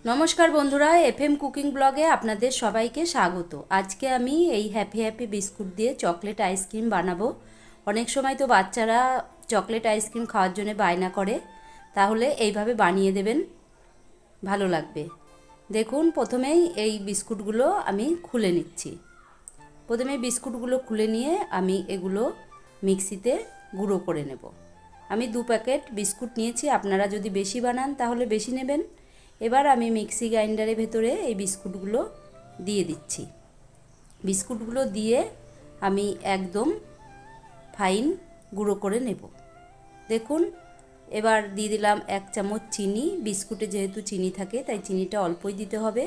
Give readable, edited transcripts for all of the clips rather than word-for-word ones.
নমস্কার বন্ধুরা, FM cooking ব্লগে আপনাদের সবাইকে স্বাগত। আজকে আমি এই হ্যাপি হ্যাপি বিস্কুট দিয়ে চকলেট আইসক্রিম বানাবো। অনেক সময় তো বাচ্চারা চকলেট আইসক্রিম খাওয়ার জন্য বায়না করে, তাহলে এইভাবে বানিয়ে দেবেন, ভালো লাগবে। দেখুন, প্রথমেই এই বিস্কুটগুলো আমি খুলে নিচ্ছি। প্রথমে বিস্কুটগুলো খুলে নিয়ে আমি এগুলো মিক্সিতে গুঁড়ো করে নেব। আমি 2 প্যাকেট বিস্কুট নিয়েছি, আপনারা যদি বেশি বানান তাহলে বেশি নেবেন। এবার আমি মিক্সি গ্রাইন্ডারের ভেতরে এই বিস্কুটগুলো দিয়ে দিচ্ছি। বিস্কুটগুলো দিয়ে আমি একদম ফাইন গুঁড়ো করে নেব। দেখুন, এবার দিয়ে দিলাম 1 চামচ চিনি। বিস্কুটে যেহেতু চিনি থাকে তাই চিনিটা অল্পই দিতে হবে,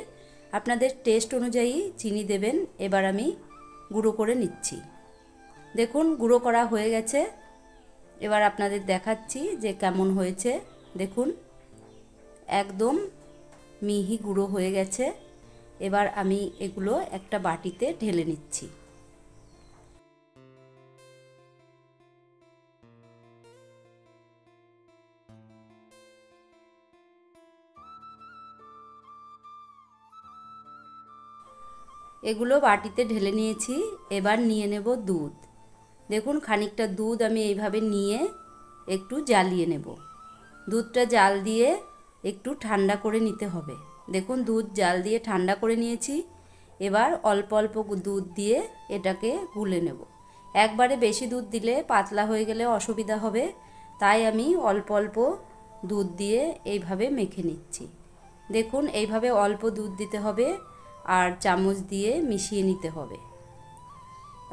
আপনাদের টেস্ট অনুযায়ী চিনি দেবেন। এবার আমি গুঁড়ো করে নিচ্ছি। দেখুন, গুঁড়ো করা হয়ে গেছে। এবার আপনাদের দেখাচ্ছি যে কেমন হয়েছে। দেখুন, একদম মিহি গুঁড়ো হয়ে গেছে। এবার আমি এগুলো একটা বাটিতে ঢেলে নিচ্ছি। এগুলো বাটিতে ঢেলে নিয়েছি। এবার নিয়ে নেব দুধ। দেখুন, খানিকটা দুধ আমি এইভাবে নিয়ে একটু জ্বালিয়ে নেব। দুধটা জাল দিয়ে একটু ঠান্ডা করে নিতে হবে। দেখুন, দুধ জাল দিয়ে ঠান্ডা করে নিয়েছি। এবার অল্প অল্প দুধ দিয়ে এটাকে গুলে নেব। একবারে বেশি দুধ দিলে পাতলা হয়ে গেলে অসুবিধা হবে, তাই আমি অল্প অল্প দুধ দিয়ে এইভাবে মেখে নিচ্ছি। দেখুন, এইভাবে অল্প দুধ দিতে হবে আর চামচ দিয়ে মিশিয়ে নিতে হবে।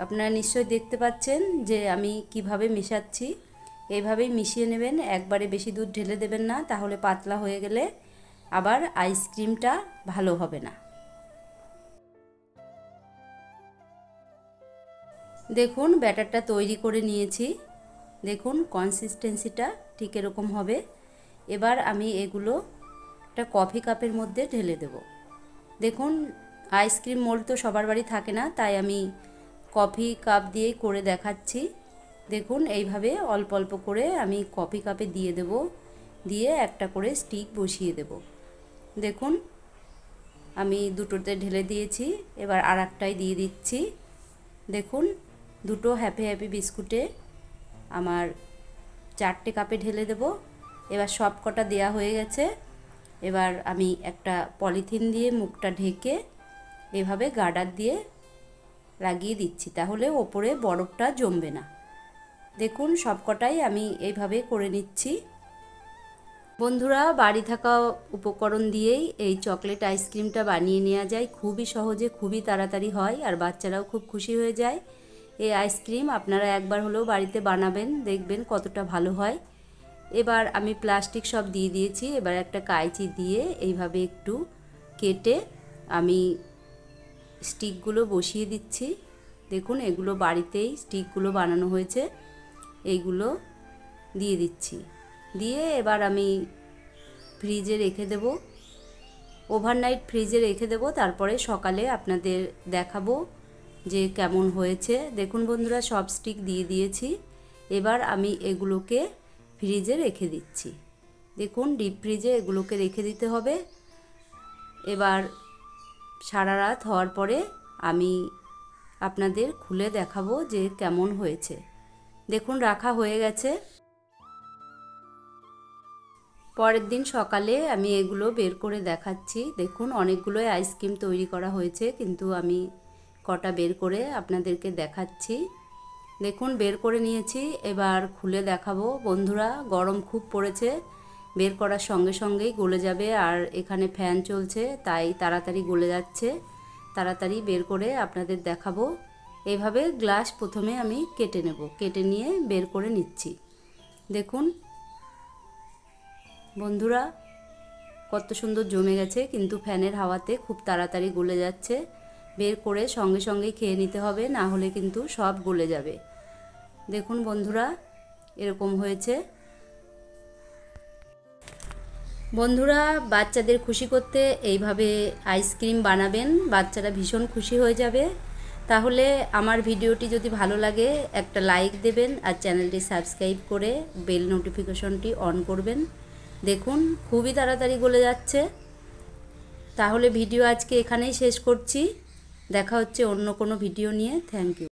আপনারা নিশ্চয়ই দেখতে পাচ্ছেন যে আমি কিভাবে মেশাচ্ছি। এইভাবেই মিশিয়ে নেবেন, একবারে বেশি দুধ ঢেলে দেবেন না, তাহলে পাতলা হয়ে গেলে আবার আইসক্রিমটা ভালো হবে না। দেখুন, ব্যাটারটা তৈরি করে নিয়েছি। দেখুন, কনসিস্টেন্সিটা ঠিক এরকম হবে। এবার আমি এগুলো একটা কফি কাপের মধ্যে ঢেলে দেব। দেখুন, আইসক্রিম মোল্ড তো সবার বাড়ি থাকে না, তাই আমি কফি কাপ দিয়েই করে দেখাচ্ছি। দেখুন, এইভাবে অল্প অল্প করে আমি কফি কাপে দিয়ে দেব, দিয়ে একটা করে স্টিক বসিয়ে দেব। দেখুন, আমি দুটোতে ঢেলে দিয়েছি। এবার আর একটাই দিয়ে দিচ্ছি। দেখুন, দুটো হ্যাপি হ্যাপি বিস্কুটে আমার 4টে কাপে ঢেলে দেব। এবার সব কটা দেয়া হয়ে গেছে। এবার আমি একটা পলিথিন দিয়ে মুখটা ঢেকে এভাবে গার্ডার দিয়ে লাগিয়ে দিচ্ছি, তাহলে ওপরে বরফটা জমবে না। দেখুন, সব কটাই আমি এইভাবে করে নিচ্ছি। বন্ধুরা, বাড়ি থাকা উপকরণ দিয়েই এই চকলেট আইসক্রিমটা বানিয়ে নেওয়া যায়। খুবই সহজে, খুবই তাড়াতাড়ি হয়, আর বাচ্চারাও খুব খুশি হয়ে যায়। এই আইসক্রিম আপনারা একবার হলেও বাড়িতে বানাবেন, দেখবেন কতটা ভালো হয়। এবার আমি প্লাস্টিক সব দিয়ে দিয়েছি। এবার একটা কাঁচি দিয়ে এইভাবে একটু কেটে আমি স্টিকগুলো বসিয়ে দিচ্ছি। দেখুন, এগুলো বাড়িতেই স্টিকগুলো বানানো হয়েছে, এইগুলো দিয়ে দিচ্ছি। দিয়ে এবার আমি ফ্রিজে রেখে দেব, ওভারনাইট ফ্রিজে রেখে দেব। তারপরে সকালে আপনাদের দেখাবো যে কেমন হয়েছে। দেখুন বন্ধুরা, সব স্টিক দিয়ে দিয়েছি। এবার আমি এগুলোকে ফ্রিজে রেখে দিচ্ছি। দেখুন, ডিপ ফ্রিজে এগুলোকে রেখে দিতে হবে। এবার সারা রাত হওয়ার পরে আমি আপনাদের খুলে দেখাবো যে কেমন হয়েছে। দেখুন, রাখা হয়ে গেছে। পরের দিন সকালে আমি এগুলো বের করে দেখাচ্ছি। দেখুন, অনেকগুলোই আইসক্রিম তৈরি করা হয়েছে, কিন্তু আমি কটা বের করে আপনাদেরকে দেখাচ্ছি। দেখুন, বের করে নিয়েছি। এবার খুলে দেখাবো। বন্ধুরা, গরম খুব পড়েছে, বের করার সঙ্গে সঙ্গেই গলে যাবে, আর এখানে ফ্যান চলছে তাই তাড়াতাড়ি গলে যাচ্ছে। তাড়াতাড়ি বের করে আপনাদের দেখাবো। এইভাবে গ্লাস প্রথমে আমি কেটে নেব, কেটে নিয়ে বের করে নিচ্ছি। দেখুন বন্ধুরা, কত সুন্দর জমে গেছে, কিন্তু ফ্যানের হাওয়াতে খুব তাড়াতাড়ি গলে যাচ্ছে। বের করে সঙ্গে সঙ্গেই খেয়ে নিতে হবে, না হলে কিন্তু সব গলে যাবে। দেখুন বন্ধুরা, এরকম হয়েছে। বন্ধুরা, বাচ্চাদের খুশি করতে এইভাবে আইসক্রিম বানাবেন, বাচ্চারা ভীষণ খুশি হয়ে যাবে। তাহলে আমার ভিডিওটি যদি ভালো লাগে একটা লাইক দেবেন, আর চ্যানেলটি সাবস্ক্রাইব করে বেল নোটিফিকেশনটি অন করবেন। দেখুন, খুবই তাড়াতাড়ি গলে যাচ্ছে। তাহলে ভিডিও আজকে এখানেই শেষ করছি। দেখা হচ্ছে অন্য কোনো ভিডিও নিয়ে। Thank you.